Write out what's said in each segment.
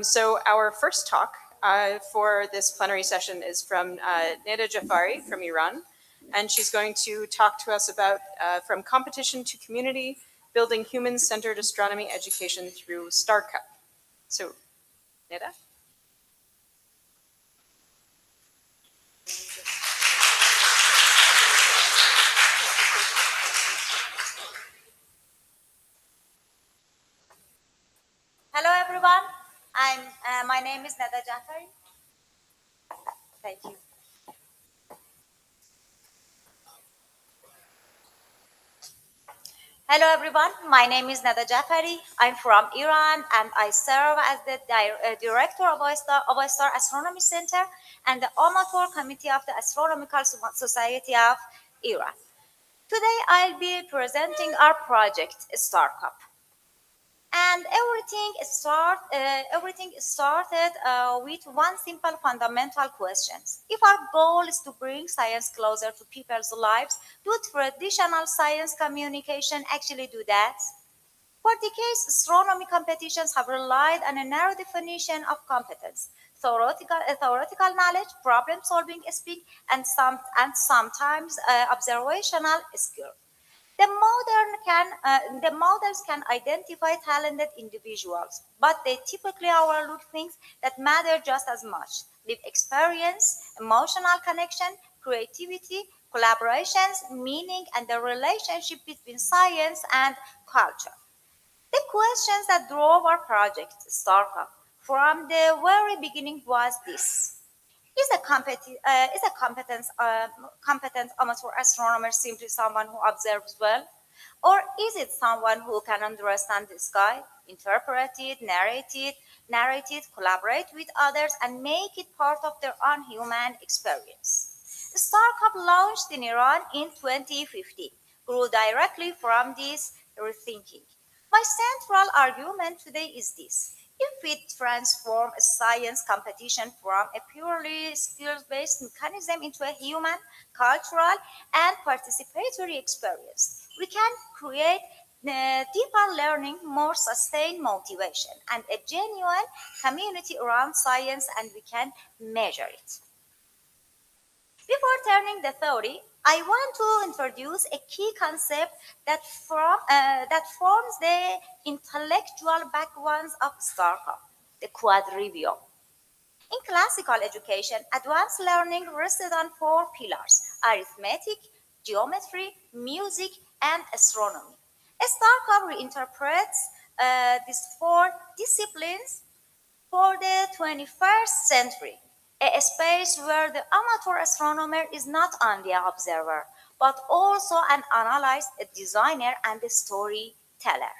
So our first talk for this plenary session is from Neda Jafari from Iran, and she's going to talk to us about from competition to community, building human-centered astronomy education through StarCup. So, Neda? Hello, everyone. My name is Neda Jafari. Thank you. Hello, everyone. My name is Neda Jafari. I'm from Iran, and I serve as the director of Star Astronomy Center and the amateur committee of the Astronomical Society of Iran. Today, I'll be presenting our project, StarCup. And everything started with one simple fundamental question. If our goal is to bring science closer to people's lives, do traditional science communication actually do that? For decades, astronomy competitions have relied on a narrow definition of competence: theoretical knowledge, problem-solving speed, and sometimes observational skill. The models can identify talented individuals, but they typically overlook things that matter just as much: life experience, emotional connection, creativity, collaborations, meaning, and the relationship between science and culture. The questions that drove our project, StarCup, from the very beginning was this: is a competent amateur astronomer simply someone who observes well? Or is it someone who can understand the sky, interpret it, narrate it, collaborate with others, and make it part of their own human experience? StarCup launched in Iran in 2015, grew directly from this rethinking. My central argument today is this: if we transform a science competition from a purely skills-based mechanism into a human, cultural, and participatory experience, we can create deeper learning, more sustained motivation, and a genuine community around science, and we can measure it. Before turning the theory, I want to introduce a key concept that forms the intellectual background of StarCup: the quadrivium. In classical education, advanced learning rested on four pillars: arithmetic, geometry, music, and astronomy. StarCup reinterprets these four disciplines for the 21st century, a space where the amateur astronomer is not only an observer, but also an analyst, a designer, and a storyteller.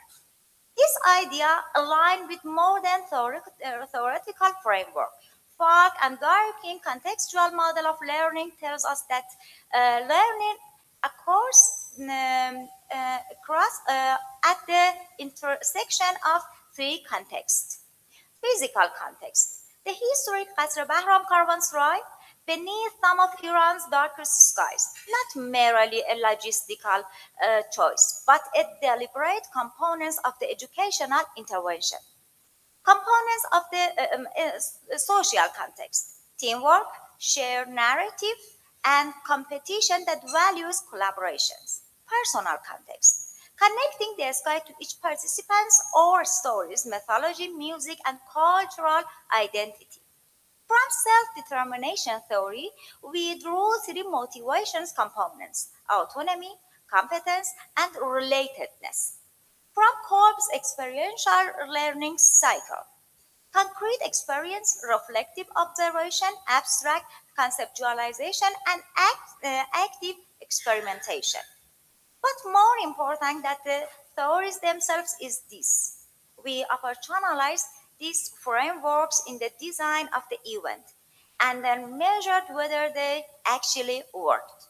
This idea, aligned with modern theoretical framework, Falk and Dworkin contextual model of learning, tells us that learning across at the intersection of three contexts: physical context, the historic Qasr Bahram Caravanserai, beneath some of Iran's darkest skies, not merely a logistical choice, but a deliberate component of the educational intervention. Components of the social context: teamwork, shared narrative, and competition that values collaborations. Personal context: connecting the sky to each participant's or stories, mythology, music, and cultural identity. From self-determination theory, we drew three motivations components: autonomy, competence, and relatedness. From Kolb's experiential learning cycle: concrete experience, reflective observation, abstract conceptualization, and active experimentation. But more important than the theories themselves is this: we operationalized these frameworks in the design of the event and then measured whether they actually worked.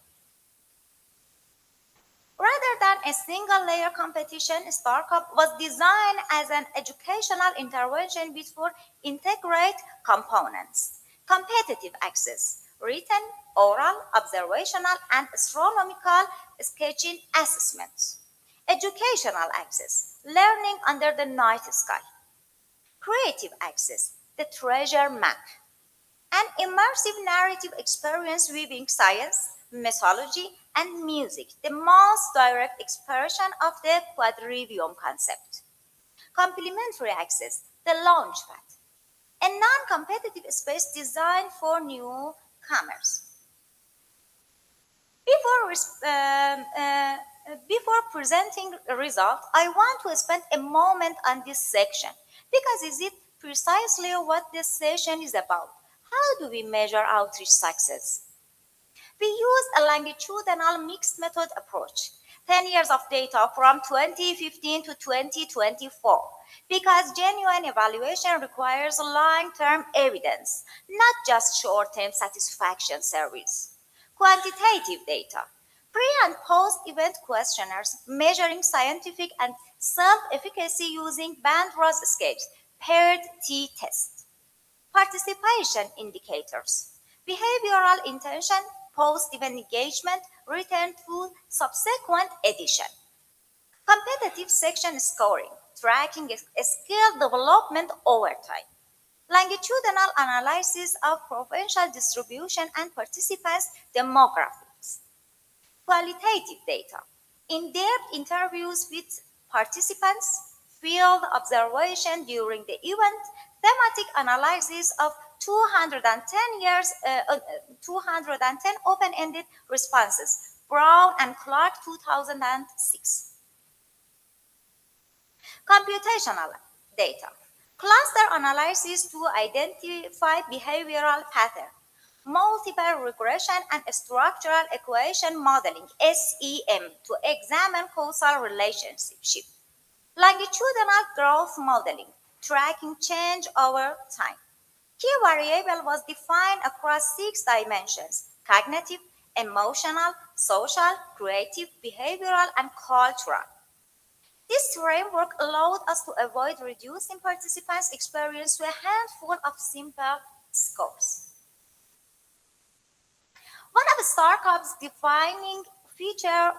Rather than a single layer competition, StarCup was designed as an educational intervention with four integrate components: competitive access, written, oral, observational, and astronomical sketching assessments; educational access, learning under the night sky; Creative access, the treasure map. An immersive narrative experience weaving science, mythology, and music, the most direct expression of the quadrivium concept. Complementary access, the launchpad, a non-competitive space designed for newcomers. Before, before presenting a result, I want to spend a moment on this section because is it precisely what this session is about. How do we measure outreach success? We used a longitudinal mixed method approach, 10 years of data from 2015 to 2024, because genuine evaluation requires long-term evidence, not just short-term satisfaction surveys. Quantitative data, pre- and post-event questionnaires measuring scientific and self-efficacy using Band-Ross scales, paired t-tests. Participation indicators, behavioral intention, post-event engagement, return to subsequent edition. Competitive section scoring, tracking skill development over time. Longitudinal analysis of provincial distribution and participants' demographics. Qualitative data, in-depth interviews with participants, field observation during the event, thematic analysis of 210 open-ended responses, Brown and Clark 2006. Computational data, cluster analysis to identify behavioral patterns, multiple regression and structural equation modeling SEM to examine causal relationship, longitudinal growth modeling, tracking change over time. Key variable was defined across 6 dimensions: cognitive, emotional, social, creative, behavioral, and cultural. This framework allowed us to avoid reducing participants' experience to a handful of simple scores. One of StarCup's defining feature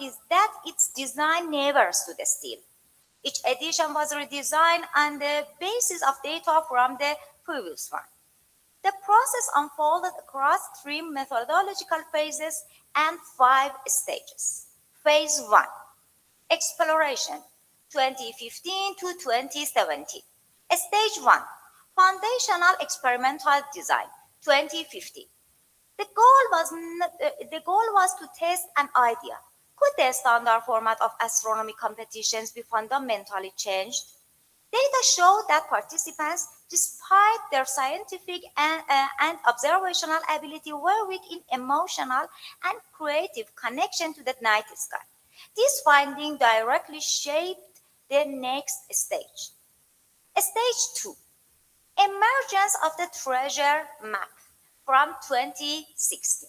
is that its design never stood still. Each edition was redesigned on the basis of data from the previous one. The process unfolded across 3 methodological phases and 5 stages. Phase 1, exploration, 2015 to 2017. Stage 1, foundational experimental design, 2015. The goal was to test an idea. Could the standard format of astronomy competitions be fundamentally changed? Data showed that participants, despite their scientific and observational ability, were weak in emotional and creative connection to the night sky. This finding directly shaped the next stage. Stage 2, emergence of the treasure map from 2016.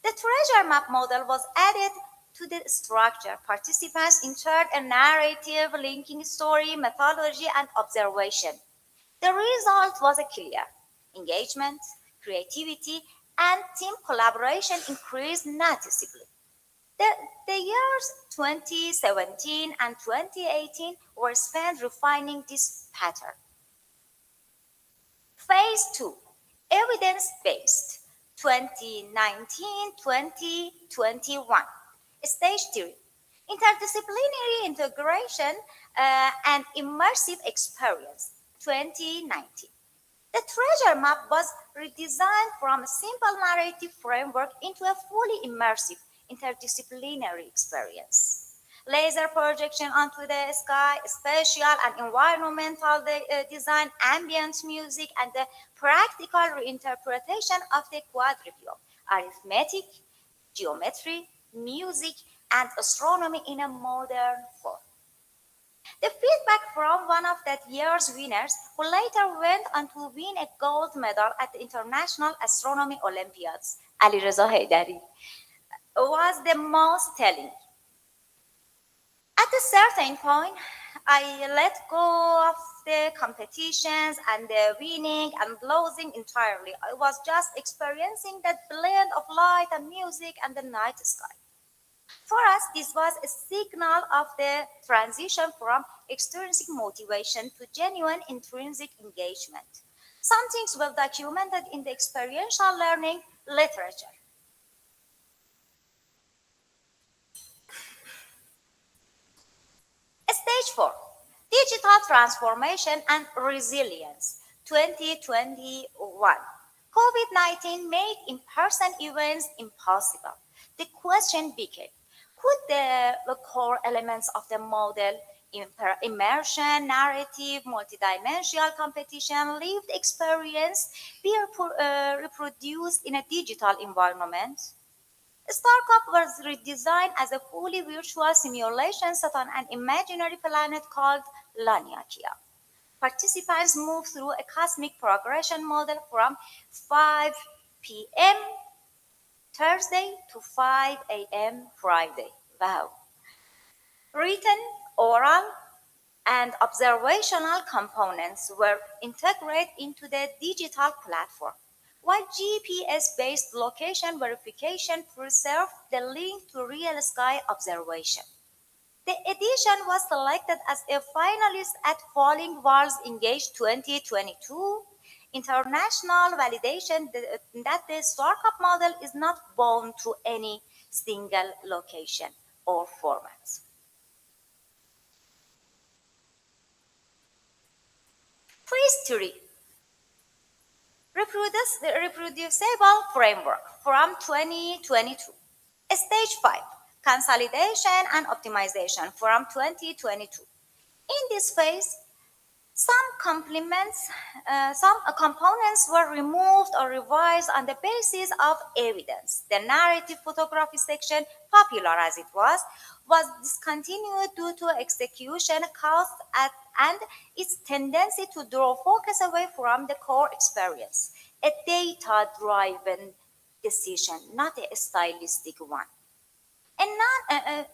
The treasure map model was added to the structure. Participants entered a narrative linking story, methodology, and observation. The result was clear. Engagement, creativity, and team collaboration increased noticeably. The years 2017 and 2018 were spent refining this pattern. Phase 2, evidence-based, 2019-2021. Stage 3, interdisciplinary integration and immersive experience, 2019. The treasure map was redesigned from a simple narrative framework into a fully immersive interdisciplinary experience. Laser projection onto the sky, spatial and environmental design, ambient music, and the practical reinterpretation of the quadrivium, arithmetic, geometry, music, and astronomy in a modern form. The feedback from one of that year's winners, who later went on to win a gold medal at the International Astronomy Olympiads, Ali Reza Haidari, was the most telling. At a certain point, I let go of the competitions and the winning and losing entirely. I was just experiencing that blend of light and music and the night sky. For us, this was a signal of the transition from extrinsic motivation to genuine intrinsic engagement. Some things were documented in the experiential learning literature. Stage 4, Digital Transformation and Resilience, 2021. COVID-19 made in-person events impossible. The question became, could the core elements of the model, immersion, narrative, multidimensional competition, lived experience, be reproduced in a digital environment? StarCup was redesigned as a fully virtual simulation set on an imaginary planet called Laniakia. Participants moved through a cosmic progression model from 5 p.m. Thursday to 5 a.m. Friday. Wow. Written, oral, and observational components were integrated into the digital platform, while GPS-based location verification preserved the link to real sky observation. The edition was selected as a finalist at Falling Walls Engage 2022 international validation that the StarCup model is not bound to any single location or format. Phase 3, reproducible framework from 2022. Stage 5, consolidation and optimization from 2022. In this phase, some components were removed or revised on the basis of evidence. The narrative photography section, popular as it was discontinued due to execution costs and its tendency to draw focus away from the core experience. A data-driven decision, not a stylistic one. And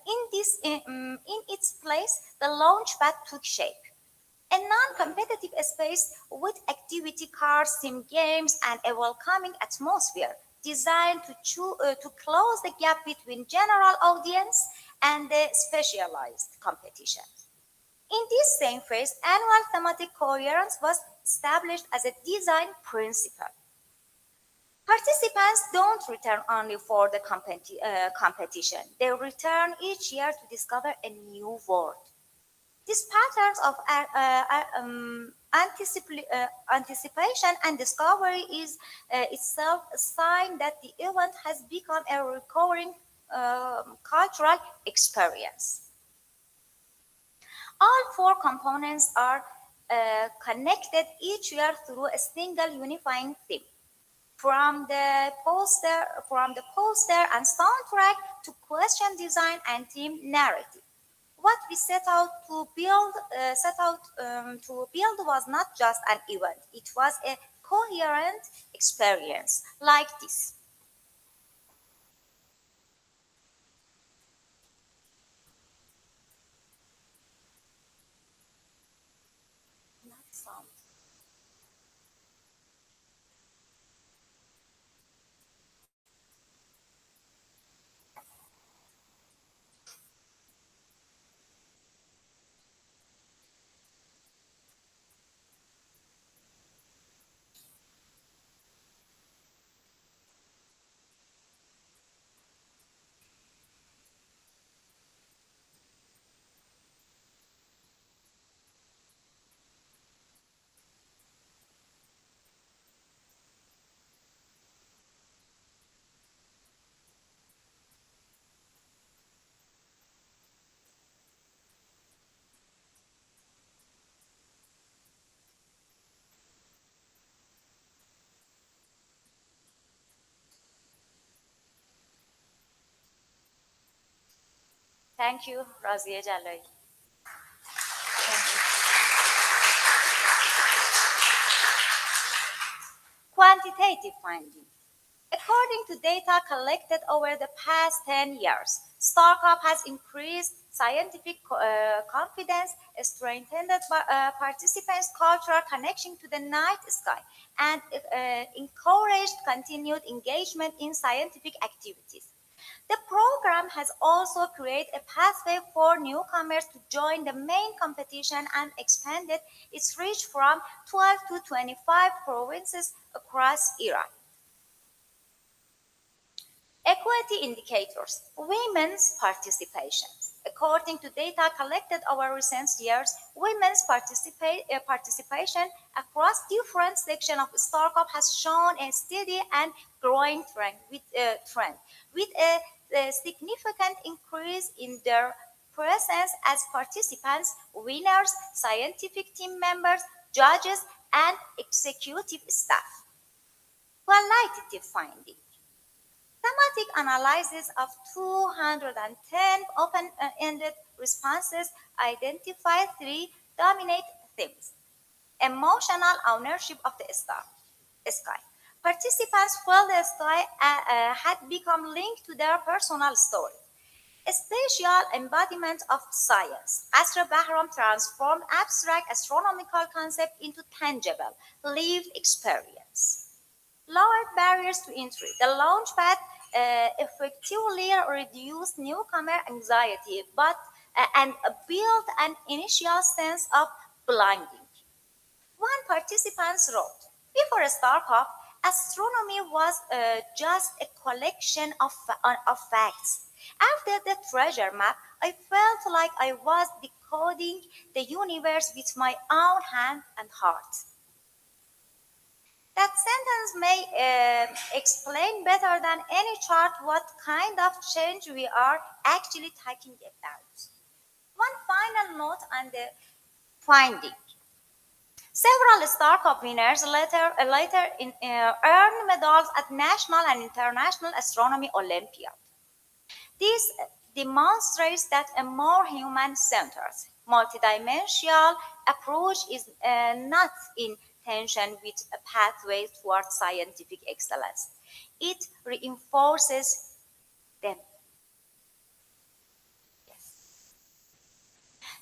in its place, the launchpad took shape. A non-competitive space with activity cards, sim games, and a welcoming atmosphere designed to close the gap between general audience and the specialized competition. In this same phase, annual thematic coherence was established as a design principle. Participants don't return only for the competition. They return each year to discover a new world. These patterns of anticipation and discovery is itself a sign that the event has become a recurring cultural experience. All four components are connected each year through a single unifying theme. From the poster and soundtrack to question design and theme narrative. What we set out to build was not just an event; it was a coherent experience like this. Not sound. Thank you, Razia Jalai. Quantitative finding. According to data collected over the past 10 years, StarCup has increased scientific confidence, strengthened participants' cultural connection to the night sky, and encouraged continued engagement in scientific activities. The program has also created a pathway for newcomers to join the main competition and expanded its reach from 12 to 25 provinces across Iran. Equity indicators, women's participation. According to data collected over recent years, women's participation across different sections of StarCup has shown a steady and growing trend with a significant increase in their presence as participants, winners, scientific team members, judges, and executive staff. Qualitative finding. Thematic analysis of 210 open-ended responses identify three dominant themes. Emotional ownership of the sky. Participants felt the sky had become linked to their personal story. A spatial embodiment of science. Astra Bahram transformed abstract astronomical concept into tangible, lived experience. Lowered barriers to entry. The launchpad effectively reduced newcomer anxiety and built an initial sense of belonging. One participant wrote, before StarCup, astronomy was just a collection of facts. After the treasure map, I felt like I was decoding the universe with my own hand and heart. That sentence may explain better than any chart what kind of change we are actually talking about. One final note on the finding. Several StarCup winners later earned medals at national and international astronomy Olympiad. This demonstrates that a more human-centered, multidimensional approach is not in tension with a pathway towards scientific excellence. It reinforces them. Yes.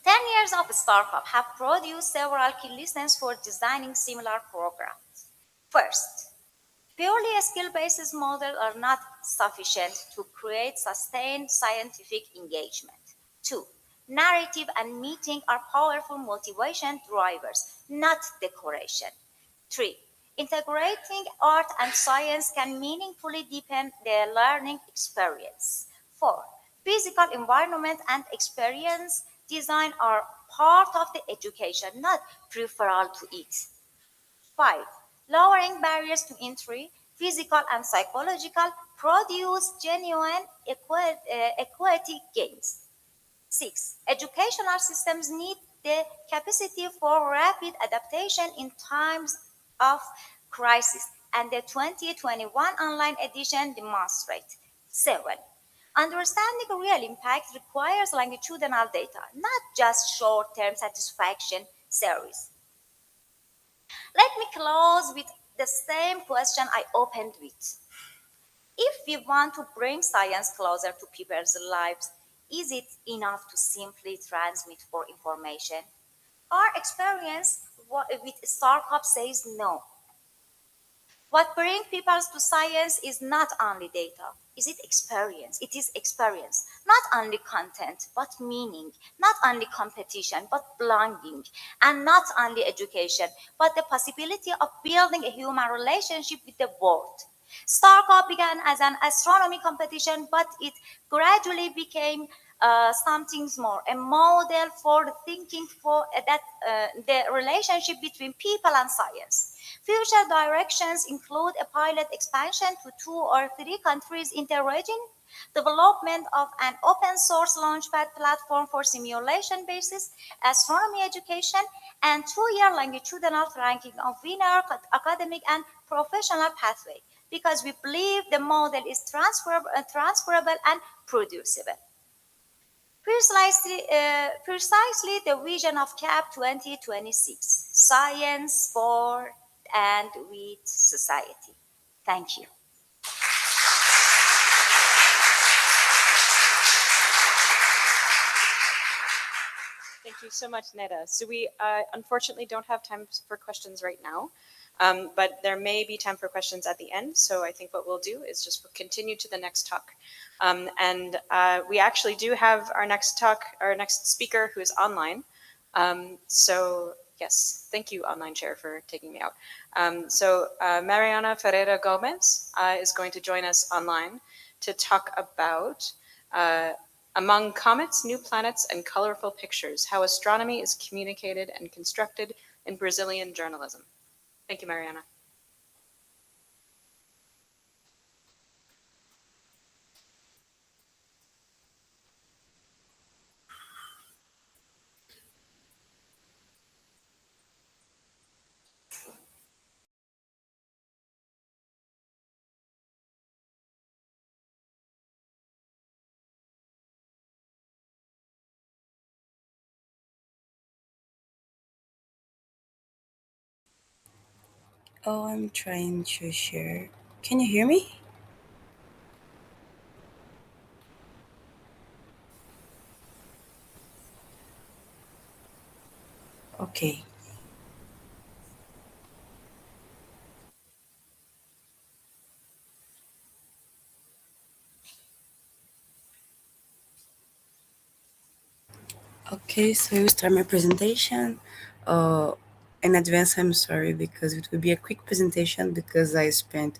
10 years of StarCup have produced several key lessons for designing similar programs. First, purely skill-based models are not sufficient to create sustained scientific engagement. 2. Narrative and meeting are powerful motivation drivers, not decoration. 3. Integrating art and science can meaningfully deepen the learning experience. 4. Physical environment and experience design are part of the education, not peripheral to it. 5. Lowering barriers to entry, physical and psychological, produce genuine equity gains. 6. Educational systems need the capacity for rapid adaptation in times of crisis, and the 2021 online edition demonstrates. 7. Understanding real impact requires longitudinal data, not just short-term satisfaction series. Let me close with the same question I opened with. If we want to bring science closer to people's lives, is it enough to simply transmit more information? Our experience with StarCup says no. What brings people to science is not only data, it is experience. Not only content, but meaning. Not only competition, but belonging. And not only education, but the possibility of building a human relationship with the world. StarCup began as an astronomy competition, but it gradually became something more, a model for thinking for the relationship between people and science. Future directions include a pilot expansion to 2 or 3 countries in the region, development of an open source launchpad platform for simulation based astronomy education, and 2-year longitudinal ranking of winner academic and professional pathway, because we believe the model is transferable and producible. Precisely the vision of CAP2026, science for and with society. Thank you. Thank you so much, Neda. So we unfortunately don't have time for questions right now. But there may be time for questions at the end. So I think what we'll do is just continue to the next talk. And we actually do have our next talk, our next speaker who is online. So yes, thank you, online chair, for taking me out. Mariana Ferreira-Gomes is going to join us online to talk about among comets, new planets, and colorful pictures, how astronomy is communicated and constructed in Brazilian journalism. Thank you, Mariana. Oh, I'm trying to share. Can you hear me? Okay. Okay, so we start my presentation. Uh, in advance, I'm sorry because it will be a quick presentation because I spent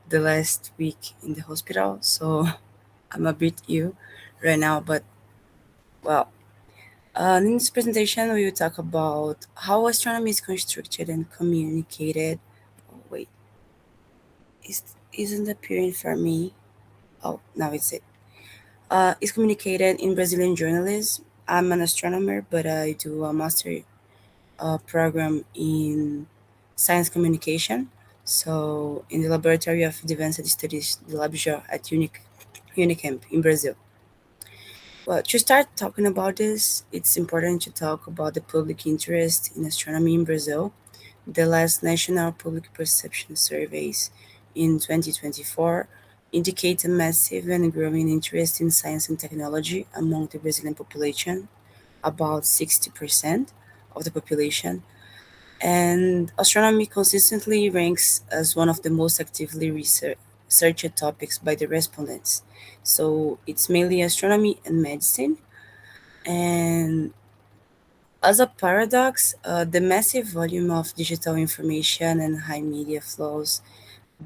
the last week in the hospital, so I'm a bit ill right now. But well, in this presentation, we will talk about how astronomy is constructed and communicated. Oh, wait, isn't appearing for me? Oh, now it's it. Is communicated in Brazilian journalism. I'm an astronomer, but I do a master program in science communication. So, in the Laboratory of Advanced Studies, the LabJA at Unicamp in Brazil. Well, to start talking about this, it's important to talk about the public interest in astronomy in Brazil. The last National Public Perception Surveys in 2024 indicate a massive and growing interest in science and technology among the Brazilian population, about 60% of the population, and astronomy consistently ranks as one of the most actively researched topics by the respondents. So it's mainly astronomy and medicine. And as a paradox, the massive volume of digital information and high media flows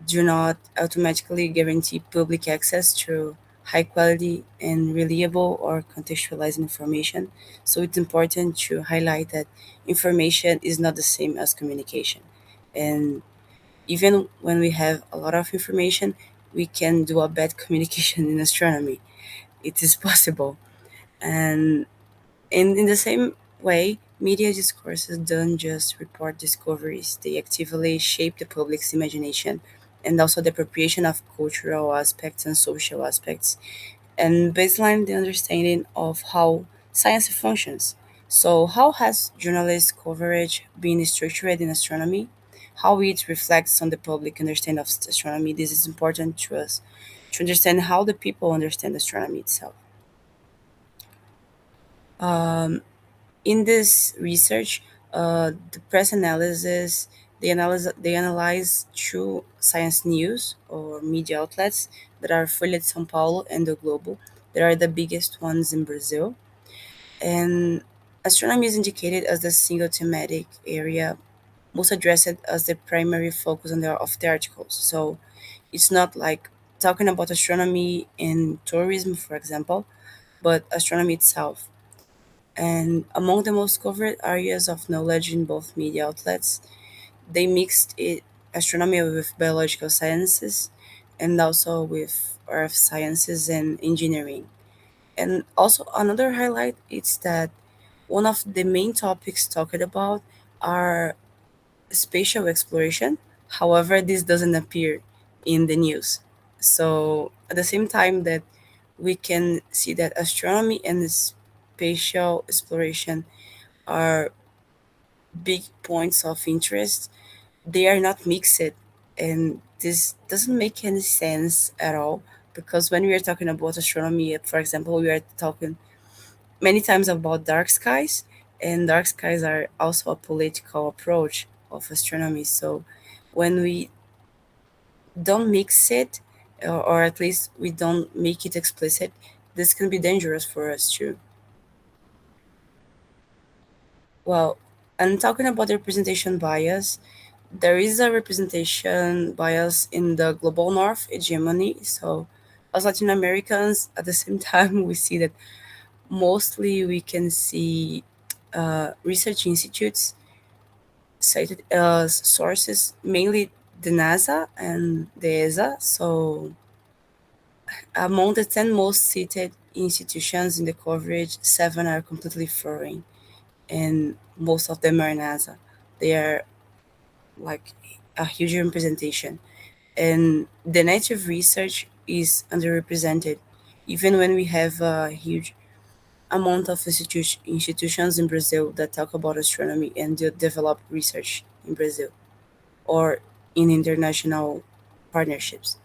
do not automatically guarantee public access to high quality and reliable or contextualized information. So it's important to highlight that information is not the same as communication. And even when we have a lot of information, we can do a bad communication in astronomy. It is possible. And in the same way, media discourses don't just report discoveries, they actively shape the public's imagination and also the appropriation of cultural aspects and social aspects, and baseline the understanding of how science functions. So, how has journalist coverage been structured in astronomy? How it reflects on the public understanding of astronomy? This is important to us to understand how the people understand astronomy itself. Um, in this research, the press analysis they analyze true science news or media outlets that are Folha de São Paulo and the Globo. That are the biggest ones in Brazil, and astronomy is indicated as the single thematic area most addressed as the primary focus of the articles. So it's not like talking about astronomy and tourism, for example, but astronomy itself. And among the most covered areas of knowledge in both media outlets, they mixed astronomy with biological sciences and also with earth sciences and engineering. And also another highlight is that one of the main topics talked about are spatial exploration. However, this doesn't appear in the news. So at the same time that we can see that astronomy and spatial exploration are big points of interest, they are not mixed. And this doesn't make any sense at all because when we are talking about astronomy, for example, we are talking many times about dark skies, and dark skies are also a political approach. of astronomy. So when we don't mix it, or at least we don't make it explicit, this can be dangerous for us too. Well, and talking about the representation bias, there is a representation bias in the global north hegemony. So, as Latin Americans, at the same time, we see that mostly we can see research institutes cited as sources, mainly the NASA and the ESA. So, among the 10 most cited institutions in the coverage, seven are completely foreign, and most of them are NASA. They are like a huge representation. And the native research is underrepresented, even when we have a huge amount of institutions in Brazil that talk about astronomy and develop research in Brazil or in international partnerships.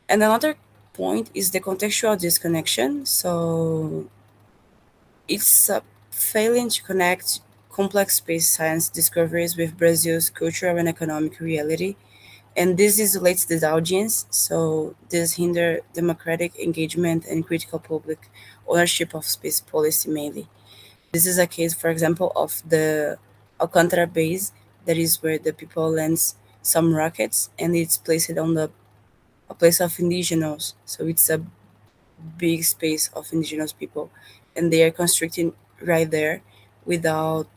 And another point is the contextual disconnection. So it's failing to connect complex space science discoveries with Brazil's cultural and economic reality, and this isolates the audience, so this hinder democratic engagement and critical public ownership of space policy mainly. This is a case, for example, of the Alcantara base, that is where the people lands some rockets and it's placed on the a place of indigenous. So it's a big space of indigenous people, and they are constricting right there without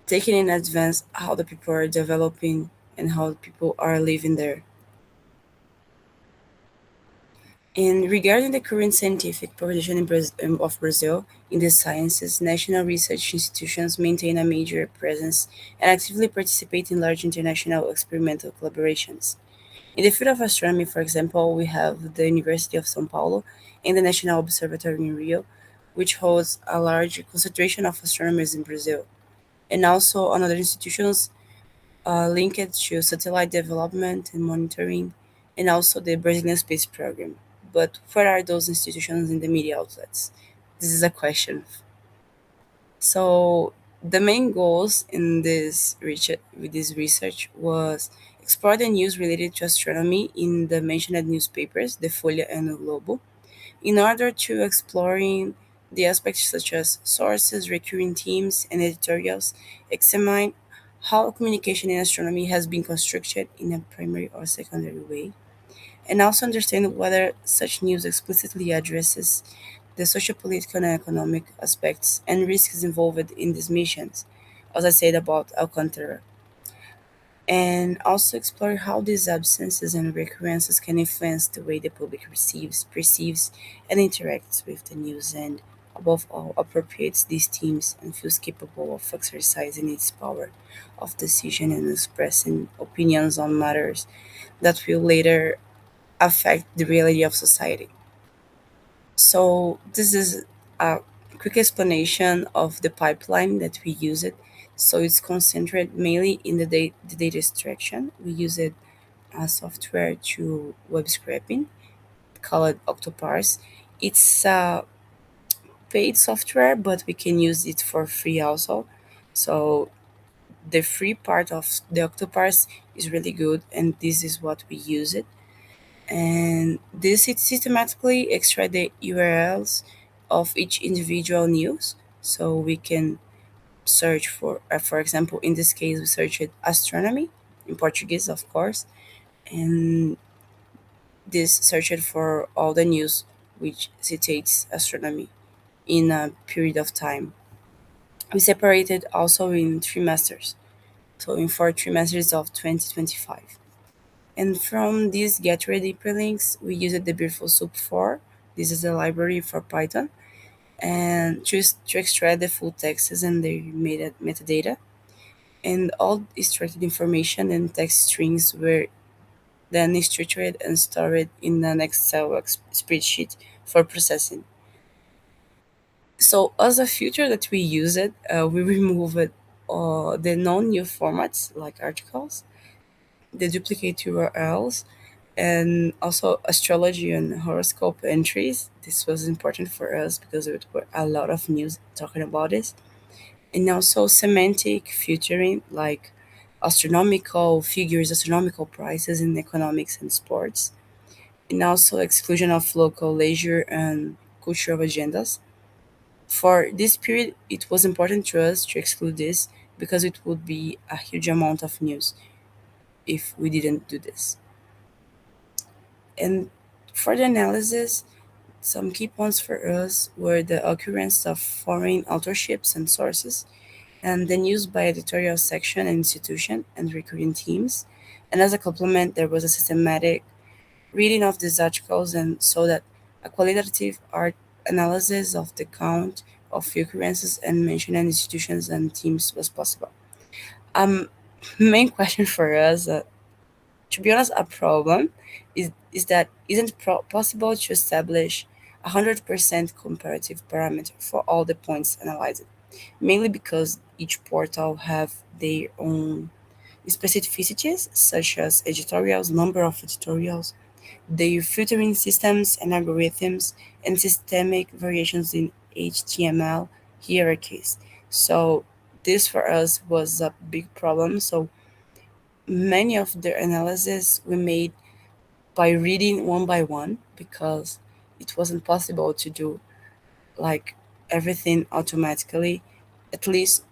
taking in advance how the people are developing and how the people are living there. And regarding the current scientific position of Brazil in the sciences, national research institutions maintain a major presence and actively participate in large international experimental collaborations. In the field of astronomy, for example, we have the University of São Paulo and the National Observatory in Rio, which holds a large concentration of astronomers in Brazil, and also on other institutions linked to satellite development and monitoring, and also the Brazilian space program. But where are those institutions in the media outlets? This is a question. So the main goals in this research was explore the news related to astronomy in the mentioned newspapers, the Folha and the Globo, in order to exploring the aspects such as sources, recurring themes, and editorials, examine how communication in astronomy has been constructed in a primary or secondary way, and also understand whether such news explicitly addresses the sociopolitical and economic aspects and risks involved in these missions, as I said about Alcantara, and also explore how these absences and recurrences can influence the way the public receives, perceives, and interacts with the news, and above all, appropriates these themes and feels capable of exercising its power of decision and expressing opinions on matters that will later affect the reality of society. So this is a quick explanation of the pipeline that we use it. So it's concentrated mainly in the data extraction. We use it as software to web scraping called Octoparse. It's a paid software, but we can use it for free also. So the free part of the Octoparse is really good, and this is what we use it. And this it systematically extract the URLs of each individual news, so we can search for example, in this case, we searched astronomy in Portuguese, of course, and this searched for all the news which citates astronomy in a period of time. We separated also in trimesters, so in 4 trimesters of 2025. And from these get ready perlinks, we used the Beautiful Soup 4. This is a library for Python, and to extract the full texts and their metadata. And all extracted information and text strings were then structured and stored in an Excel spreadsheet for processing. So as a feature that we use it, we removed the non-new formats like articles, the duplicate URLs, and also astrology and horoscope entries. This was important for us because there were a lot of news talking about this. And also semantic filtering, like astronomical figures, astronomical prices in economics and sports, and also exclusion of local leisure and cultural agendas. For this period, it was important to us to exclude this because it would be a huge amount of news if we didn't do this. And for the analysis, some key points for us were the occurrence of foreign authorships and sources, and then used by editorial section and institution and recurring themes. And as a complement, there was a systematic reading of these articles, and so that a qualitative art analysis of the count of occurrences and mentioned institutions and teams was possible. Um, main question for us, to be honest, a problem is that isn't possible to establish 100% comparative parameter for all the points analyzed, mainly because each portal have their own specificities, such as editorials, number of editorials, their filtering systems and algorithms, and systemic variations in HTML hierarchies. So this for us was a big problem. So many of the analysis we made by reading one by one because it wasn't possible to do like everything automatically, at least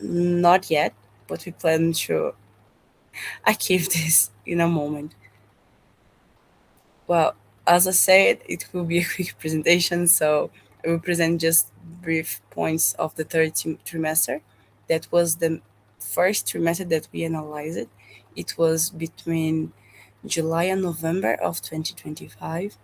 not yet, but we plan to achieve this in a moment. Well, as I said, it will be a quick presentation, so I will present just brief points of the third trimester. That was the first trimester that we analyzed. It was between July and November of 2025.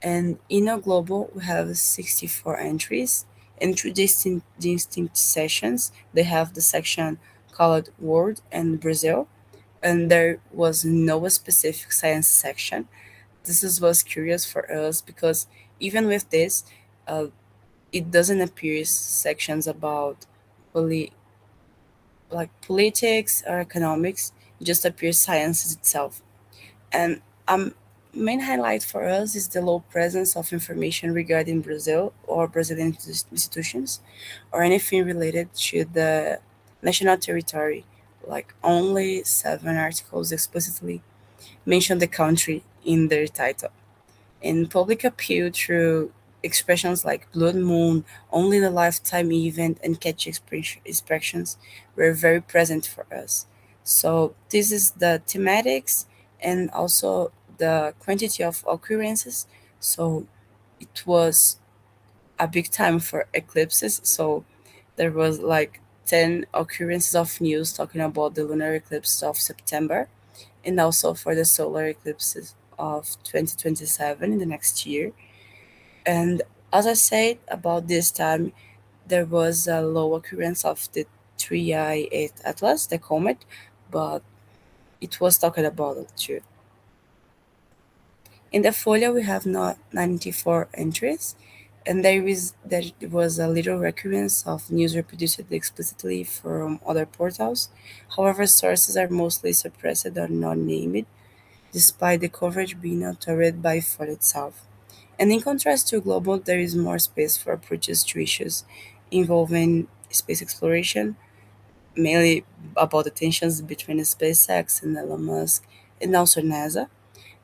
And in our global, we have 64 entries and two distinct sessions. They have the section called World and Brazil, and there was no specific science section. Was curious for us because even with this, uh, it doesn't appear sections about poli- like politics or economics. It just appears science itself. And um, main highlight for us is the low presence of information regarding Brazil or Brazilian institutions or anything related to the national territory. Like only 7 articles explicitly mention the country in their title. In public appeal through expressions like blood moon, only the lifetime event, and catchy expressions were very present for us. So this is the thematics and also the quantity of occurrences. So it was a big time for eclipses. So there was like 10 occurrences of news talking about the lunar eclipse of September and also for the solar eclipses of 2027 in the next year. And as I said, about this time, there was a low occurrence of the 3I-8 Atlas, the comet, but it was talked about it too. In the folio, we have not 94 entries, and there was a little recurrence of news reproduced explicitly from other portals. However, sources are mostly suppressed or not named, despite the coverage being authored by Folio itself. And in contrast to global, there is more space for approaches to issues involving space exploration, mainly about the tensions between SpaceX and Elon Musk, and also NASA.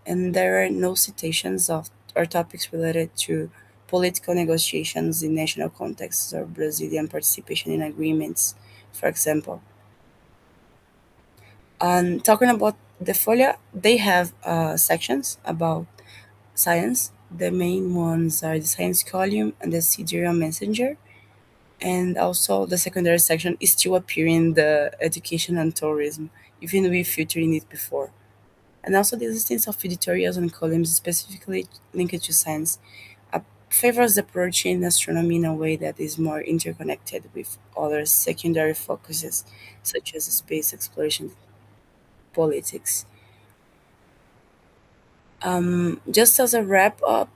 And there are no citations of or topics related to political negotiations in national contexts or Brazilian participation in agreements, for example. And talking about the Folha, they have sections about science. The main ones are the science column and the sidereal messenger. And also the secondary section is still appearing in the education and tourism, even we filtering it before. And also the existence of editorials and columns specifically linked to science favors the approach in astronomy in a way that is more interconnected with other secondary focuses, such as space exploration politics. Just as a wrap up,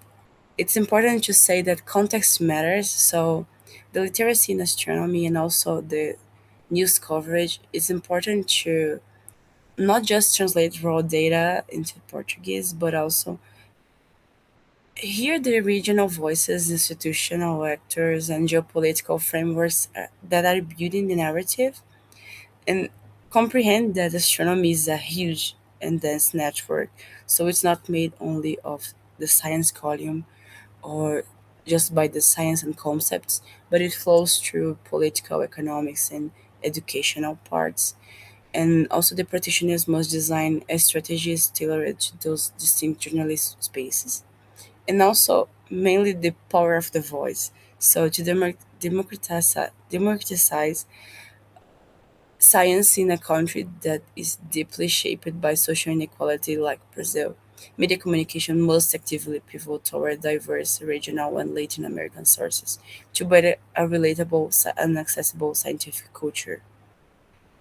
it's important to say that context matters. So, the literacy in astronomy and also the news coverage is important to not just translate raw data into Portuguese, but also hear the regional voices, institutional actors, and geopolitical frameworks that are building the narrative. And comprehend that astronomy is a huge and dense network, so it's not made only of the science column or just by the science and concepts, but it flows through political, economics, and educational parts. And also, the practitioners must design a strategies tailored to those distinct journalist spaces. And also, mainly the power of the voice. So, to democratize science in a country that is deeply shaped by social inequality like Brazil, media communication must actively pivot toward diverse regional and Latin American sources to better a relatable and accessible scientific culture.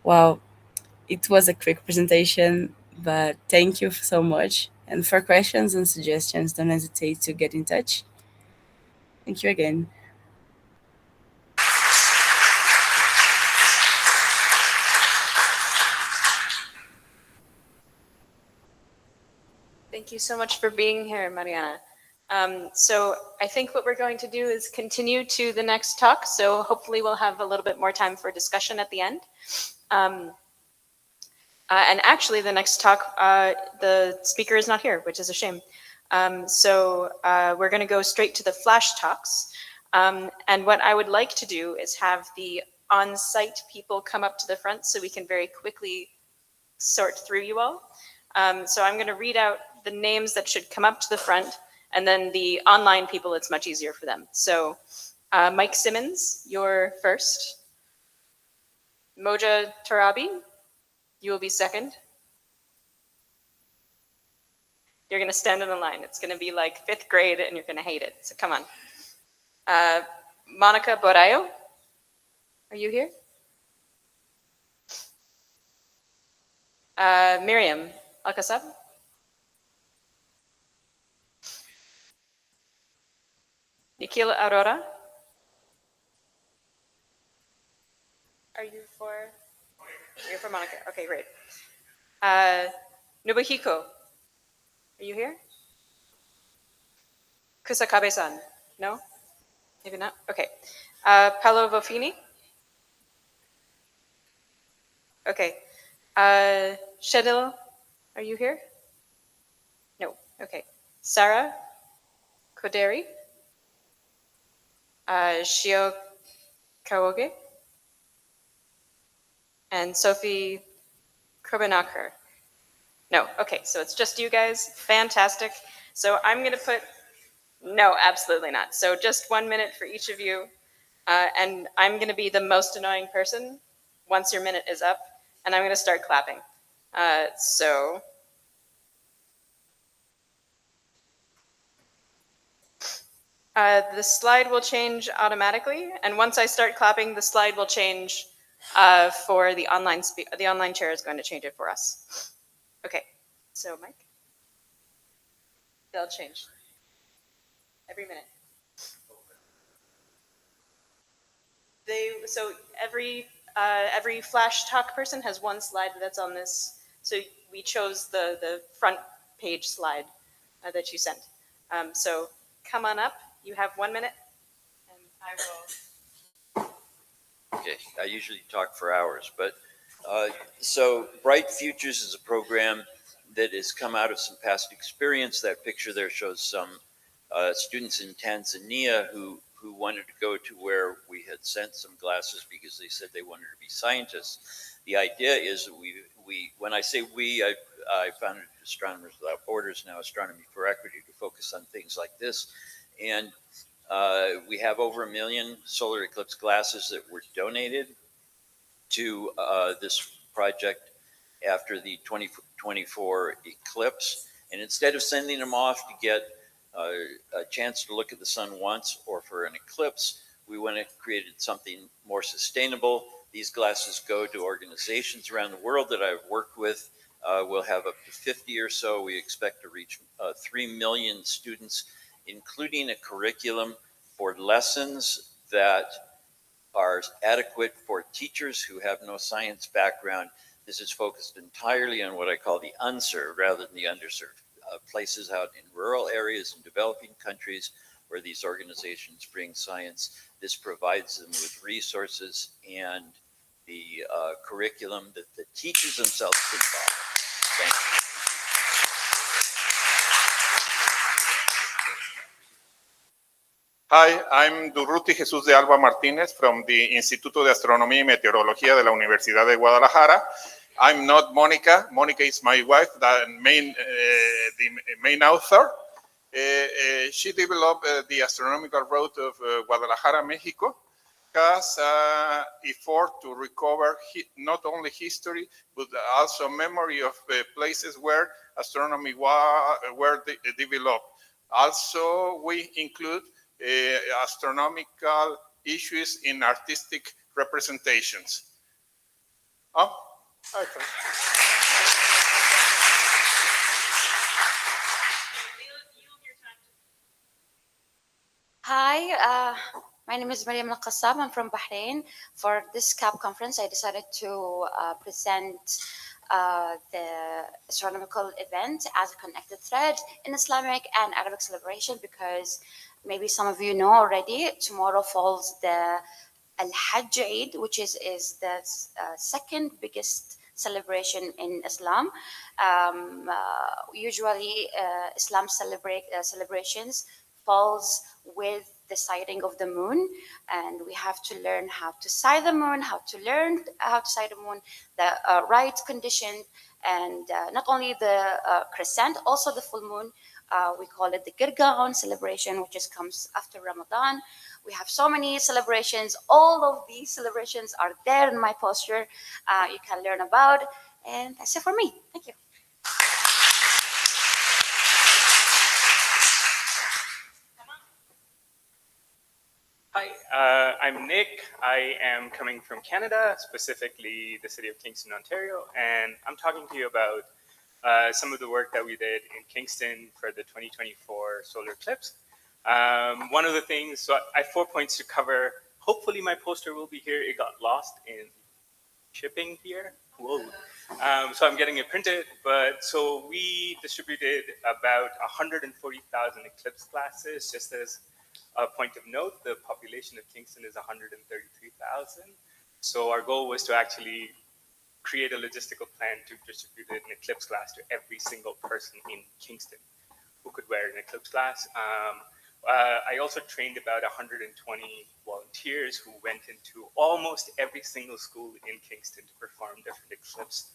Wow, it was a quick presentation, but thank you so much. And for questions and suggestions, don't hesitate to get in touch. Thank you again. Thank you so much for being here, Mariana. So I think what we're going to do is continue to the next talk. So hopefully we'll have a little bit more time for discussion at the end. Um, and actually, the next talk, the speaker is not here, which is a shame. So we're going to go straight to the flash talks. And what I would like to do is have the on-site people come up to the front so we can very quickly sort through you all. So I'm going to read out the names that should come up to the front, and then the online people, it's much easier for them. So Mike Simmons, you're first. Moja Tarabi, you will be second. You're going to stand in the line. It's going to be like fifth grade, and you're going to hate it. So come on. Monica Borayo, are you here? Miriam Alcasab. Nikhil Aurora. Are you for? You're for Monica. Okay, great. Nobuhiko, are you here? Kusakabe-san, no? Maybe not? Okay. Paolo Vofini? Okay. Shedil, are you here? No. Okay. Sarah Koderi? Shio Kawoge? And Sophie Krobenacher? No. Okay, so it's just you guys. Fantastic. So I'm going to put, no, absolutely not. So just 1 minute for each of you. And I'm going to be the most annoying person once your minute is up, and I'm going to start clapping. So the slide will change automatically, and once I start clapping, the slide will change for the online the online chair is going to change it for us. Okay, so Mike, they'll change every minute. So every flash talk person has one slide that's on this. So we chose the front page slide that you sent. So come on up. You have 1 minute, and I will. Okay, I usually talk for hours, but so Bright Futures is a program that has come out of some past experience. That picture there shows some students in Tanzania who wanted to go to where we had sent some glasses because they said they wanted to be scientists. The idea is that we when I say we, I founded Astronomers Without Borders, now Astronomy for Equity, to focus on things like this. And we have over 1 million solar eclipse glasses that were donated to this project after the 2024 eclipse. And instead of sending them off to get a chance to look at the sun once or for an eclipse, we went and created something more sustainable. These glasses go to organizations around the world that I've worked with. We'll have up to 50 or so. We expect to reach 3 million students, including a curriculum for lessons that are adequate for teachers who have no science background. This is focused entirely on what I call the unserved rather than the underserved, places out in rural areas in developing countries where these organizations bring science. This provides them with resources and the curriculum that the teachers themselves can follow. Thank you. Hi, I'm Durruti Jesús de Alba Martínez from the Instituto de Astronomía y Meteorología de la Universidad de Guadalajara. I'm not Monica. Monica is my wife, the main author. She developed the astronomical route of Guadalajara, Mexico, has effort to recover not only history, but also memory of places where astronomy were developed. Also, we include astronomical issues in artistic representations. Oh, okay. Hi, my name is Mariana. I'm from Bahrain. For this CAP conference, I decided to present the astronomical event as a connected thread in Islamic and Arabic celebration, because maybe some of you know already, tomorrow falls the Al-Hajj Eid, which is the second biggest celebration in Islam. Usually, Islam celebrations falls with the sighting of the moon, and we have to learn how to sight the moon, the right condition, and not only the crescent, also the full moon. We call it the Girgaon celebration, which comes after Ramadan. We have so many celebrations. All of these celebrations are there in my poster. You can learn about, and that's it for me. Thank you. Hi, I'm Nick. I am coming from Canada, specifically the city of Kingston, Ontario, and I'm talking to you about some of the work that we did in Kingston for the 2024 solar eclipse. One of the things, so I have 4 points to cover. Hopefully my poster will be here. It got lost in shipping here. Whoa. So I'm getting it printed, but so we distributed about 140,000 eclipse glasses. Just as a point of note, the population of Kingston is 133,000. So our goal was to actually create a logistical plan to distribute an eclipse glass to every single person in Kingston who could wear an eclipse glass. I also trained about 120 volunteers who went into almost every single school in Kingston to perform different eclipse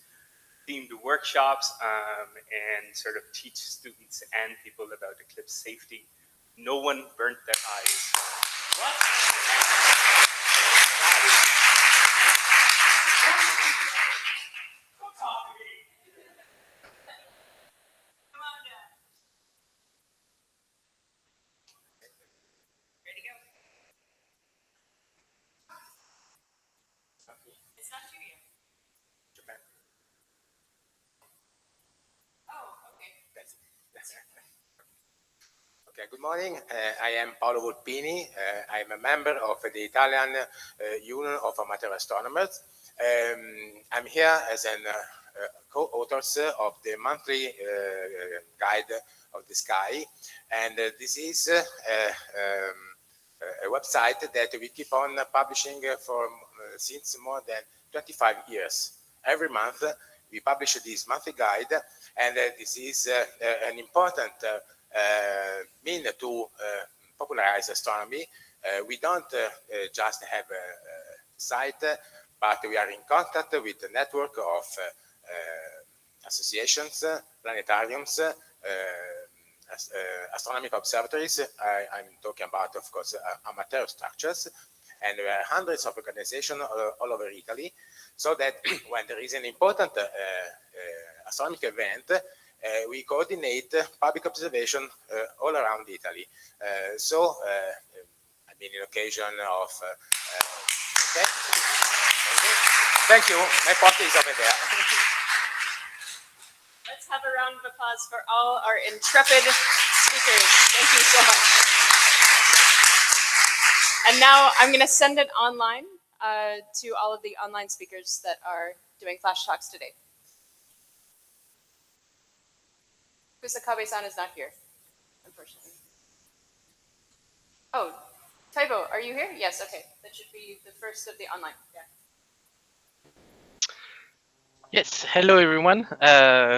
themed workshops and sort of teach students and people about eclipse safety. No one burnt their eyes. What? Don't talk to me. Come on down. Ready to go? It's not you yet. Japan. Oh, okay. That's it. Okay, good morning. I am Paolo Volpini. I'm a member of the Italian Union of Amateur Astronomers. I'm here as an co-author of the monthly guide of the sky, and this is a website that we keep on publishing for since more than 25 years. Every month we publish this monthly guide, and this is an important mean to popularize astronomy. We don't just have a site, but we are in contact with a network of associations, planetariums, astronomical observatories. I'm talking about, of course, amateur structures, and there are hundreds of organizations all over Italy, so that when there is an important astronomical event, we coordinate public observation all around Italy. I mean, in occasion of... okay. Thank you. My poster is over there. Let's have a round of applause for all our intrepid speakers. Thank you so much. And now I'm going to send it online to all of the online speakers that are doing flash talks today. Kusakabe-san is not here, unfortunately. Oh, Taibo, are you here? Yes, okay. That should be the first of the online. Yeah. Yes, hello everyone.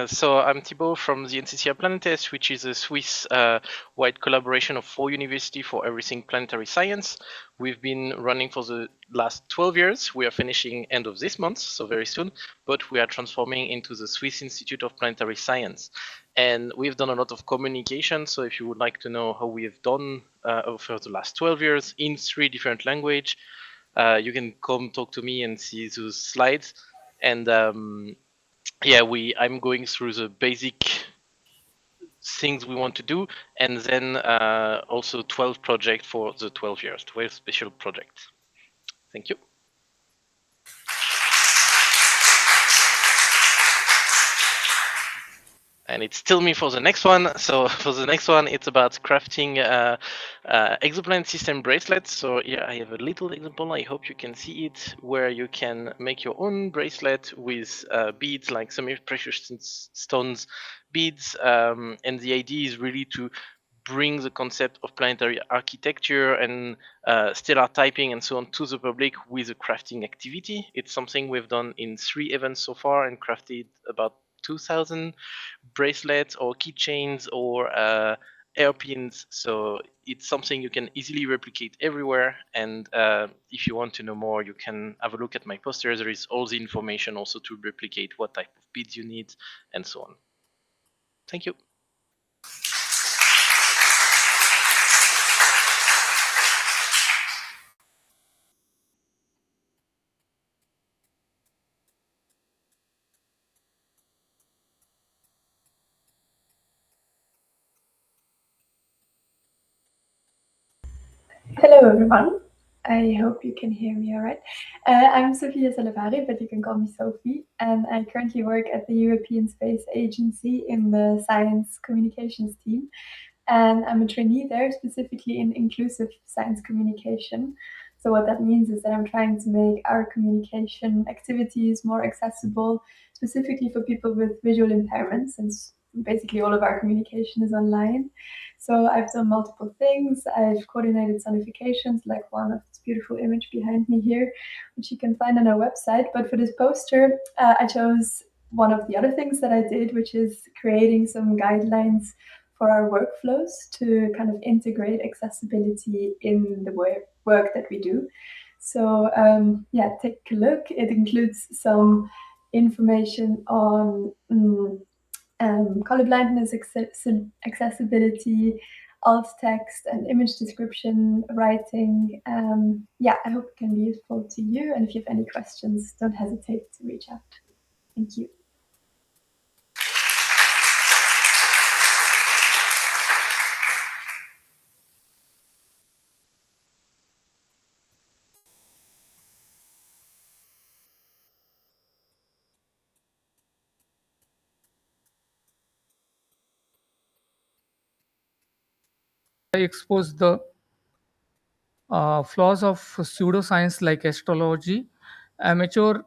So I'm Thibaut from the NCCR Planetes, which is a Swiss wide collaboration of 4 universities for everything planetary science. We've been running for the last 12 years. We are finishing end of this month, so very soon, but we are transforming into the Swiss Institute of Planetary Science. And we've done a lot of communication, so if you would like to know how we have done over the last 12 years in 3 different languages, you can come talk to me and see those slides. And yeah, I'm going through the basic things we want to do, and then also 12 projects for the 12 years, 12 special projects. Thank you. And it's still me for the next one. So for the next one, it's about crafting exoplanet system bracelets. So here I have a little example. I hope you can see it, where you can make your own bracelet with beads, like semi-precious stones beads. And the idea is really to bring the concept of planetary architecture and stellar typing and so on to the public with a crafting activity. It's something we've done in 3 events so far and crafted about 2,000 bracelets or keychains or hairpins. So it's something you can easily replicate everywhere. And if you want to know more, you can have a look at my poster. There is all the information also to replicate what type of beads you need and so on. Thank you. Hello, everyone. I hope you can hear me all right. I'm Sofia Salavari, but you can call me Sophie, and I currently work at the European Space Agency in the Science Communications team. And I'm a trainee there, specifically in inclusive science communication. So what that means is that I'm trying to make our communication activities more accessible, specifically for people with visual impairments, since basically all of our communication is online. So I've done multiple things. I've coordinated sonifications, like one of this beautiful image behind me here, which you can find on our website. But for this poster, I chose one of the other things that I did, which is creating some guidelines for our workflows to kind of integrate accessibility in the work that we do. So yeah, take a look. It includes some information on colorblindness accessibility, alt text and image description writing. Yeah, I hope it can be useful to you. And if you have any questions, don't hesitate to reach out. Thank you. I expose the flaws of pseudoscience like astrology. Amateur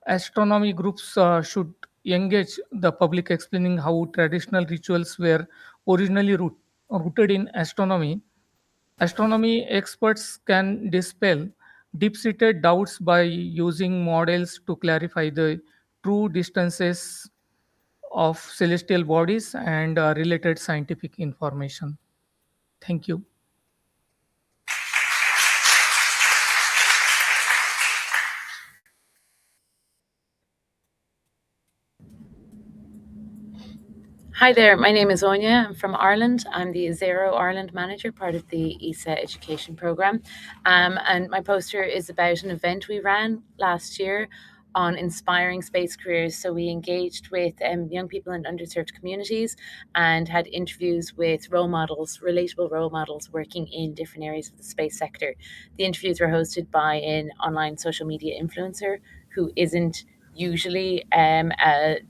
astronomy groups should engage the public explaining how traditional rituals were originally rooted in astronomy. Astronomy experts can dispel deep seated doubts by using models to clarify the true distances of celestial bodies and related scientific information. Thank you. Hi there, my name is Anya. I'm from Ireland. I'm the Zero Ireland manager, part of the ESA education program. And my poster is about an event we ran last year on inspiring space careers. So we engaged with young people in underserved communities and had interviews with role models, relatable role models working in different areas of the space sector. The interviews were hosted by an online social media influencer who isn't usually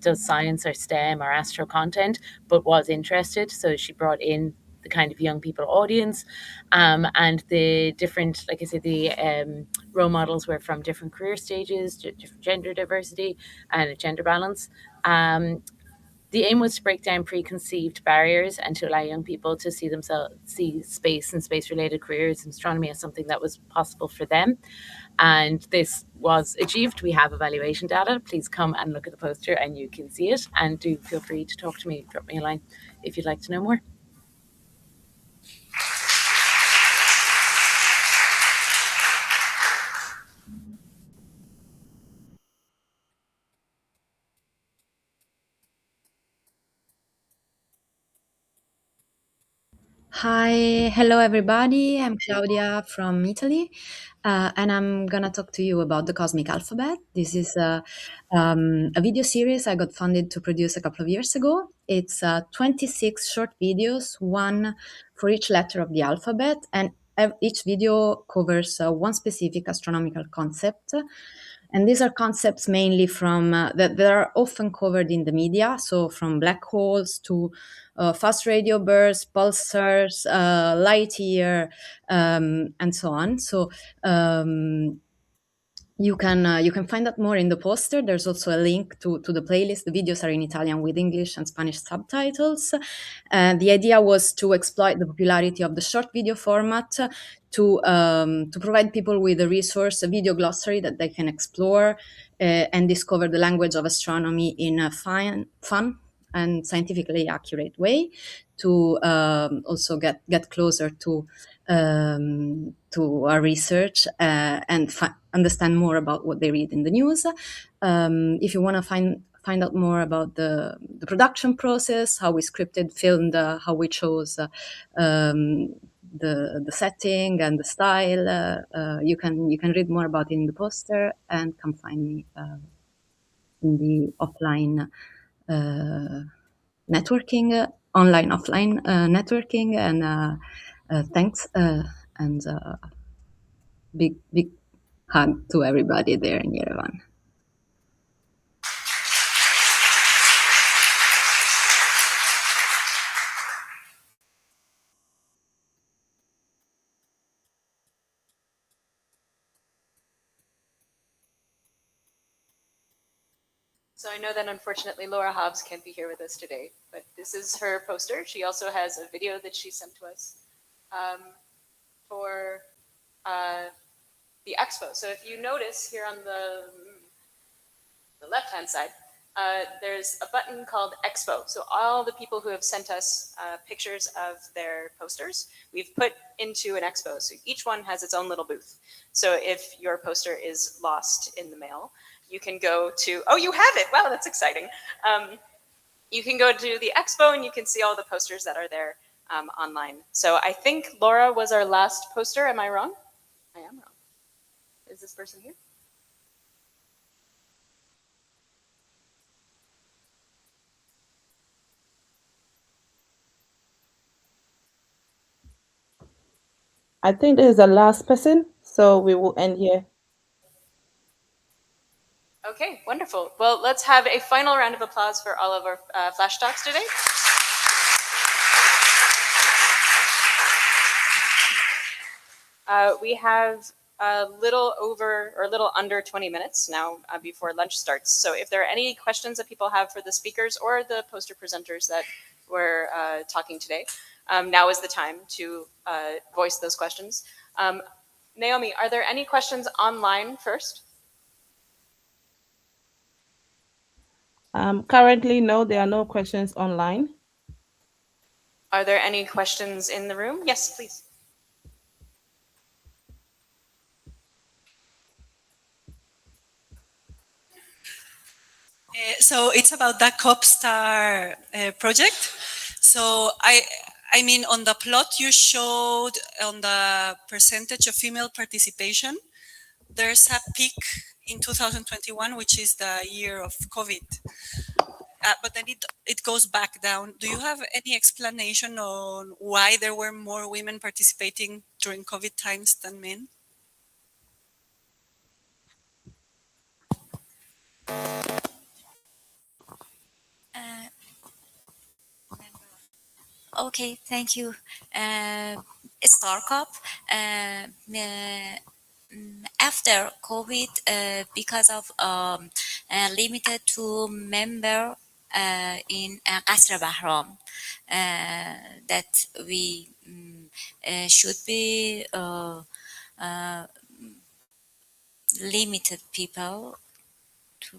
does science or STEM or astro content, but was interested. So she brought in the kind of young people audience, and the different, like I said, the role models were from different career stages, different gender diversity and gender balance. The aim was to break down preconceived barriers and to allow young people to see space and space-related careers in astronomy as something that was possible for them. And this was achieved. We have evaluation data. Please come and look at the poster and you can see it. And do feel free to talk to me, drop me a line if you'd like to know more. Hi, hello everybody. I'm Claudia from Italy, and I'm gonna talk to you about the cosmic alphabet. This is a video series I got funded to produce a couple of years ago. It's 26 short videos, one for each letter of the alphabet, and each video covers one specific astronomical concept. And these are concepts mainly from that are often covered in the media, so from black holes to fast radio bursts, pulsars, light year, and so on. So you can find out more in the poster. There's also a link to the playlist. The videos are in Italian with English and Spanish subtitles. The idea was to exploit the popularity of the short video format to provide people with a resource, a video glossary that they can explore and discover the language of astronomy in a fun and scientifically accurate way, to also get closer to our research and understand more about what they read in the news. If you want to find out more about the production process, how we scripted, filmed, how we chose the setting and the style, you can read more about it in the poster and come find me in the offline networking, online offline networking, and thanks and big hug to everybody there in Yerevan. So I know that unfortunately Laura Hobbs can't be here with us today, but this is her poster. She also has a video that she sent to us for the expo. So if you notice here on the left-hand side, there's a button called Expo. So all the people who have sent us pictures of their posters, we've put into an expo. So each one has its own little booth. So if your poster is lost in the mail, you can go to, oh, you have it. Wow, that's exciting. You can go to the expo and you can see all the posters that are there online. So I think Laura was our last poster. Am I wrong? I am wrong. Is this person here? I think this is the last person, so we will end here. Okay, wonderful. Well, let's have a final round of applause for all of our flash talks today. We have a little over or a little under 20 minutes now before lunch starts. So if there are any questions that people have for the speakers or the poster presenters that were talking today, now is the time to voice those questions. Naomi, are there any questions online first? Currently, no, there are no questions online. Are there any questions in the room? Yes, please. So it's about the COPSTAR project. So I mean, on the plot you showed on the percentage of female participation, there's a peak in 2021, which is the year of COVID. But then it goes back down. Do you have any explanation on why there were more women participating during COVID times than men? Okay, thank you. StarCup, after COVID, because of limited to member in Qasr Bahram, that we should be limited people to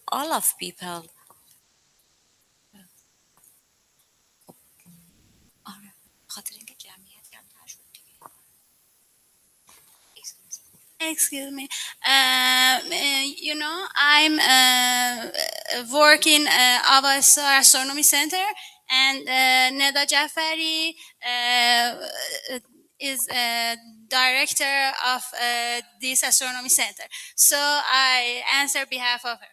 all of people. Excuse me. I'm working Abbas Astronomy Center, and Neda Jafari is director of this astronomy center. So I answer behalf of her.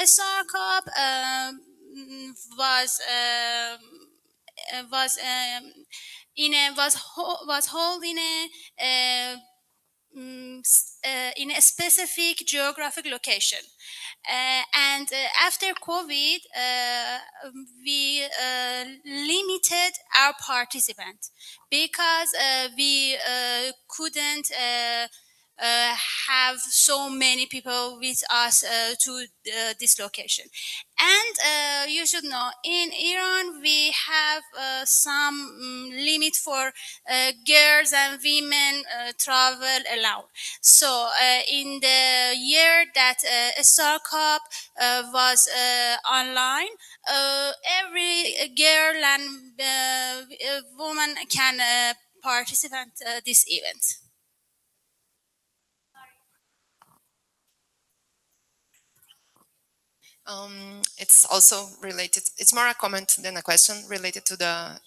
StarCup was held in in a specific geographic location. And after COVID, we limited our participants because we couldn't have so many people with us to this location. And you should know, in Iran, we have some limit for girls and women travel allowed. So in the year that StarCup was online, every girl and woman can participate this event. It's also related. It's more a comment than a question related to the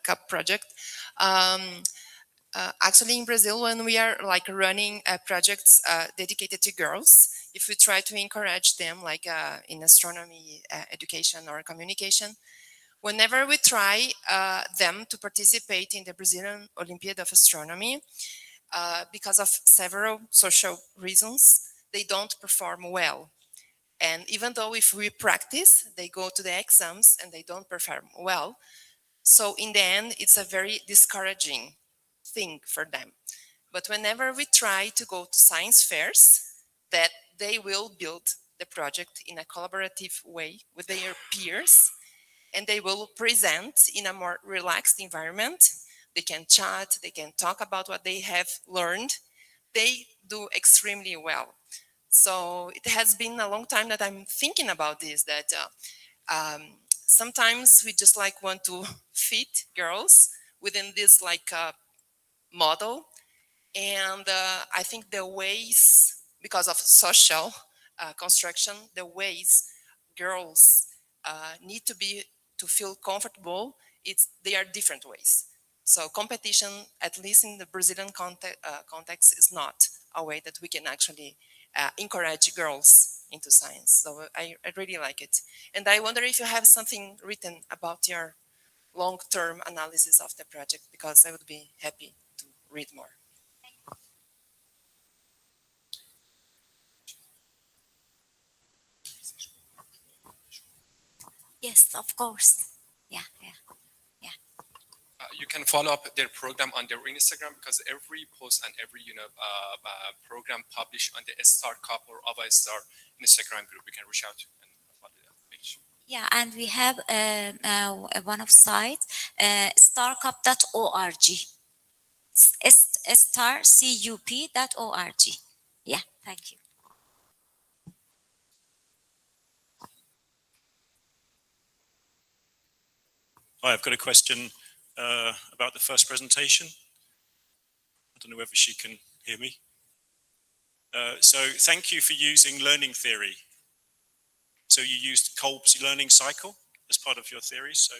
CAP project. Actually, in Brazil, when we are like running projects dedicated to girls, if we try to encourage them, like in astronomy education or communication, whenever we try them to participate in the Brazilian Olympiad of Astronomy, because of several social reasons, they don't perform well. And even though if we practice, they go to the exams and they don't perform well. So in the end, it's a very discouraging thing for them. But whenever we try to go to science fairs, that they will build the project in a collaborative way with their peers, and they will present in a more relaxed environment. They can chat, they can talk about what they have learned. They do extremely well. So it has been a long time that I'm thinking about this, that sometimes we just like want to fit girls within this like model. And I think the ways, because of social construction, the ways girls need to feel comfortable, they are different ways. So competition, at least in the Brazilian context, is not a way that we can actually encourage girls into science. So I really like it. And I wonder if you have something written about your long-term analysis of the project, because I would be happy to read more. Yes, of course. Yeah. You can follow up their program on their Instagram, because every post and every program published on the StarCup or Ava Star Instagram group, you can reach out and follow the page. Yeah, and we have one of sites, starcup.org. starcup.org. Yeah, thank you. Hi, I've got a question about the first presentation. I don't know whether she can hear me. So thank you for using learning theory. So you used Kolb's learning cycle as part of your theory. So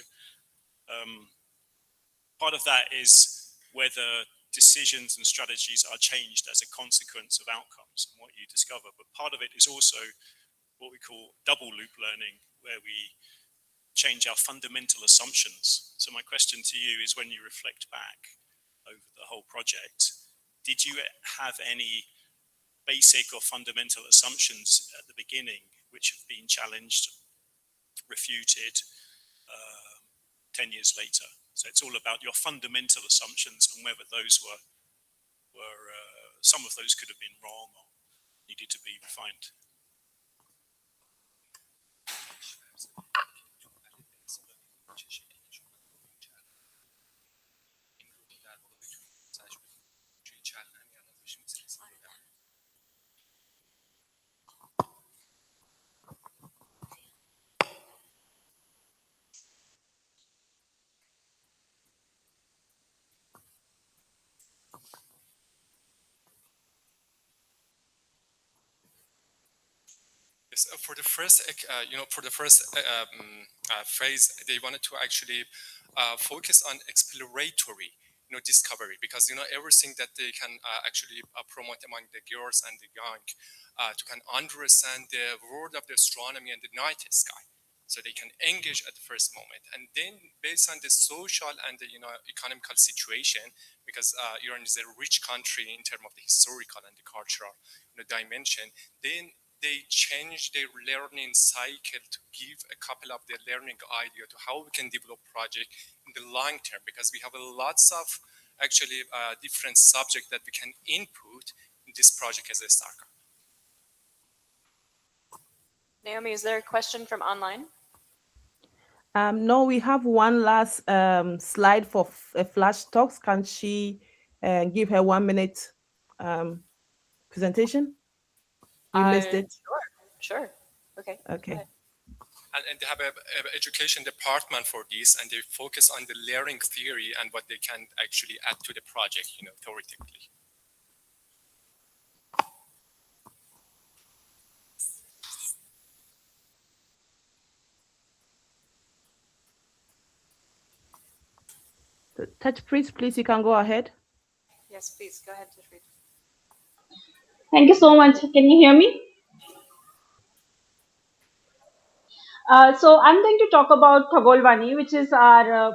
part of that is whether decisions and strategies are changed as a consequence of outcomes and what you discover. But part of it is also what we call double loop learning, where we change our fundamental assumptions. So my question to you is, when you reflect back over the whole project, did you have any basic or fundamental assumptions at the beginning which have been challenged, refuted 10 years later? So it's all about your fundamental assumptions and whether those were some of those could have been wrong, or needed to be refined. Yes, for the first, phase, they wanted to actually focus on exploratory, discovery, because everything that they can actually promote among the girls and the young to can understand the world of the astronomy and the night sky, so they can engage at the first moment, and then based on the social and the economical situation, because Iran is a rich country in terms of the historical and the cultural dimension, then they change their learning cycle to give a couple of the learning idea to how we can develop project in the long term, because we have lots of actually different subjects that we can input in this project as a StarCup. Naomi, is there a question from online? No, we have one last slide for flash talks. Can she give her 1 minute presentation? You missed it. Sure. Okay. Okay. And they have an education department for this, and they focus on the learning theory and what they can actually add to the project, theoretically. Touchpreet, please, you can go ahead. Yes, please, go ahead, Touchpreet. Thank you so much. Can you hear me? So I'm going to talk about Khagolwani, which is our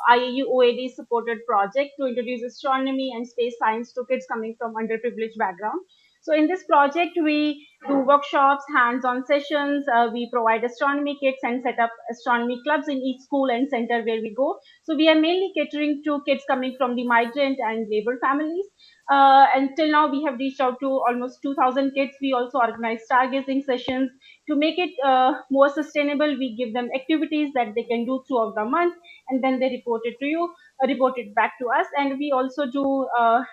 IAU OAD supported project to introduce astronomy and space science to kids coming from underprivileged background. So in this project, we do workshops, hands-on sessions, we provide astronomy kits and set up astronomy clubs in each school and center where we go. So we are mainly catering to kids coming from the migrant and labor families. Until now, we have reached out to almost 2,000 kids. We also organize stargazing sessions. To make it more sustainable, we give them activities that they can do throughout the month, and then they report it back to us. And we also do a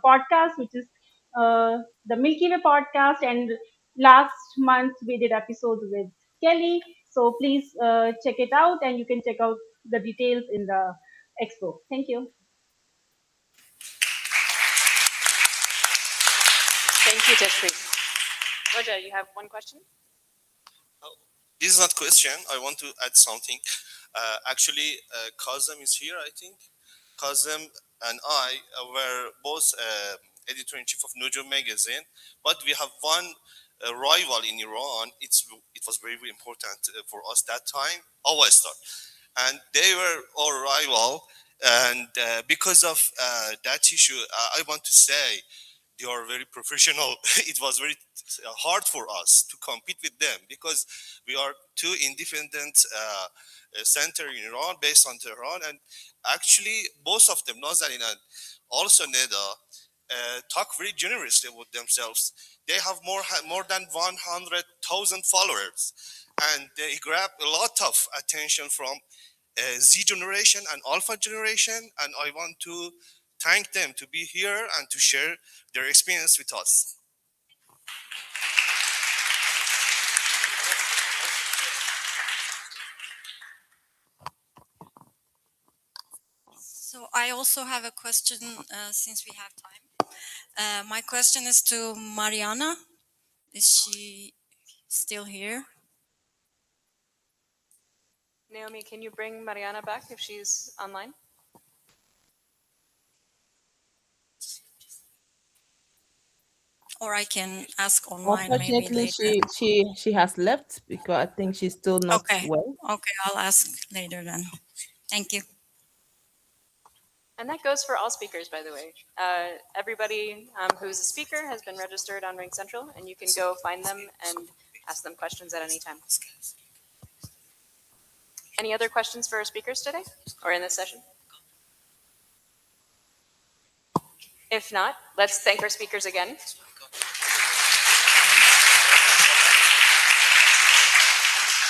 podcast, which is the Milky Way podcast. And last month we did episodes with Kelly. So please check it out, and you can check out the details in the expo. Thank you. Thank you, Touchpreet. Roger, you have one question? This is not question. I want to add something. Actually, Kazem is here, I think. Kazem and I were both editor-in-chief of Nujum magazine, but we have one rival in Iran. It was very, very important for us that time, Avastar. And they were our rival. And because of that issue, I want to say, they are very professional. It was very hard for us to compete with them because we are two independent center in Iran based on Tehran, and actually both of them, Nazanin and also Neda, talk very generously about themselves. They have more than 100,000 followers, and they grab a lot of attention from Z generation and Alpha generation, and I want to thank them to be here and to share their experience with us. So I also have a question since we have time. My question is to Mariana. Is she still here? Naomi, can you bring Mariana back if she's online? Or I can ask online maybe Unfortunately, later. she has left because I think she's still not well. Okay, I'll ask later then. Thank you. And that goes for all speakers, by the way. Everybody who's a speaker has been registered on Ring Central, and you can go find them and ask them questions at any time. Any other questions for our speakers today or in this session? If not, let's thank our speakers again.